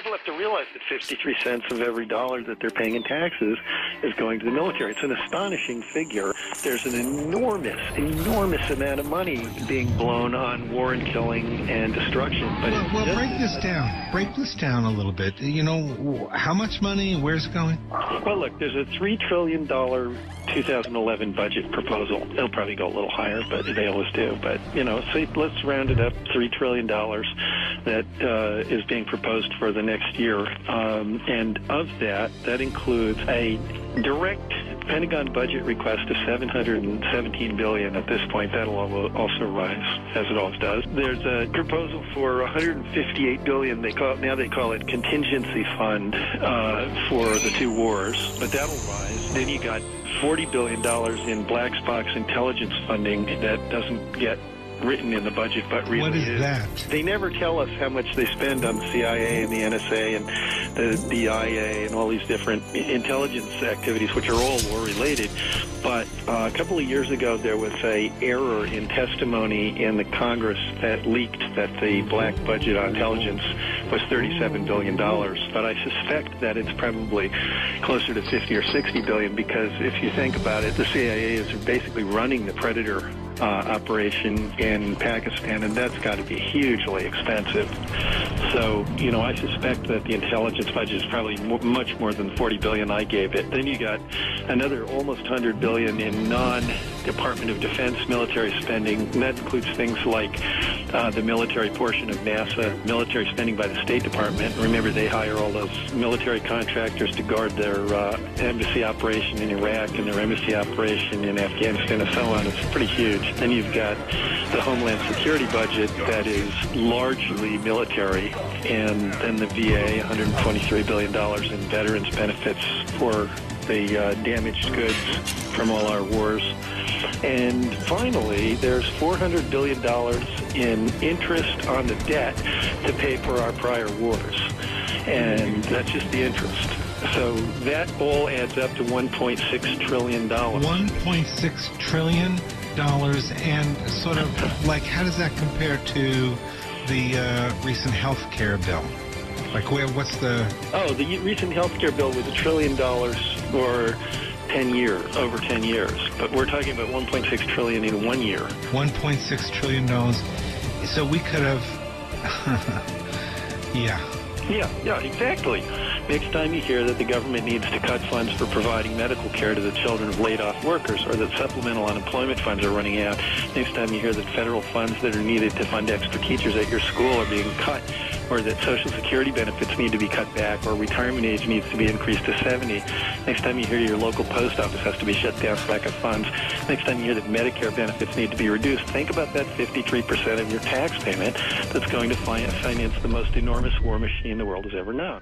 people have to realize that 53 cents of every dollar that they're paying in taxes is going to the military. It's an astonishing figure. There's an enormous amount of money being blown on war and killing and destruction. But well, break this down. Break this down a little bit. You know, how much money? Where's it going? Well, look, there's a $3 trillion 2011 budget proposal. It'll probably go a little higher, but they always do. But, you know, so let's round it up, $3 trillion that is being proposed for the next year. And of that includes a direct Pentagon budget request of $717 billion at this point. That'll also rise, as it always does. There's a proposal for $158 billion. They call it contingency fund for the two wars, but that'll rise. Then you got $40 billion in black box intelligence funding that doesn't get written in the budget, but really what is that? They never tell us how much they spend on the CIA and the NSA and the DIA and all these different intelligence activities, which are all war-related. But a couple of years ago, there was a error in testimony in the Congress that leaked that the black budget on intelligence was $37 billion. But I suspect that it's probably closer to 50 or 60 billion, because if you think about it, the CIA is basically running the Predator operation in Pakistan, and that's got to be hugely expensive. So, you know, I suspect that the intelligence budget is probably much more than the $40 billion I gave it. Then you got another almost $100 billion in non-Department of Defense military spending, and that includes things like the military portion of NASA, military spending by the State Department. Remember, they hire all those military contractors to guard their embassy operation in Iraq and their embassy operation in Afghanistan and so on. It's pretty huge. Then you've got the Homeland Security budget that is largely military, and then the VA, $123 billion in veterans benefits for the damaged goods from all our wars. And finally, there's $400 billion in interest on the debt to pay for our prior wars. And that's just the interest. So that all adds up to $1.6 trillion. $1.6 trillion? And sort of like, how does that compare to the recent health care bill? Like, what's the... Oh, the recent health care bill was $1 trillion for 10 years, over 10 years. But we're talking about $1.6 trillion in 1 year. $1.6 trillion. So we could have... Yeah, exactly. Next time you hear that the government needs to cut funds for providing medical care to the children of laid-off workers, or that supplemental unemployment funds are running out, next time you hear that federal funds that are needed to fund extra teachers at your school are being cut, or that Social Security benefits need to be cut back, or retirement age needs to be increased to 70, next time you hear your local post office has to be shut down for lack of funds, next time you hear that Medicare benefits need to be reduced, think about that 53% of your tax payment that's going to finance the most enormous war machine the world has ever known.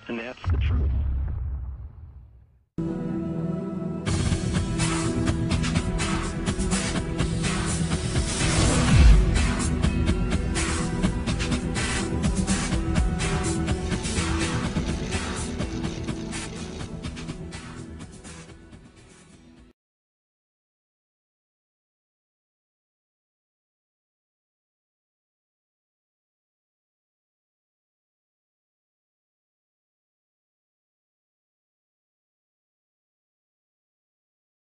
And that's the truth.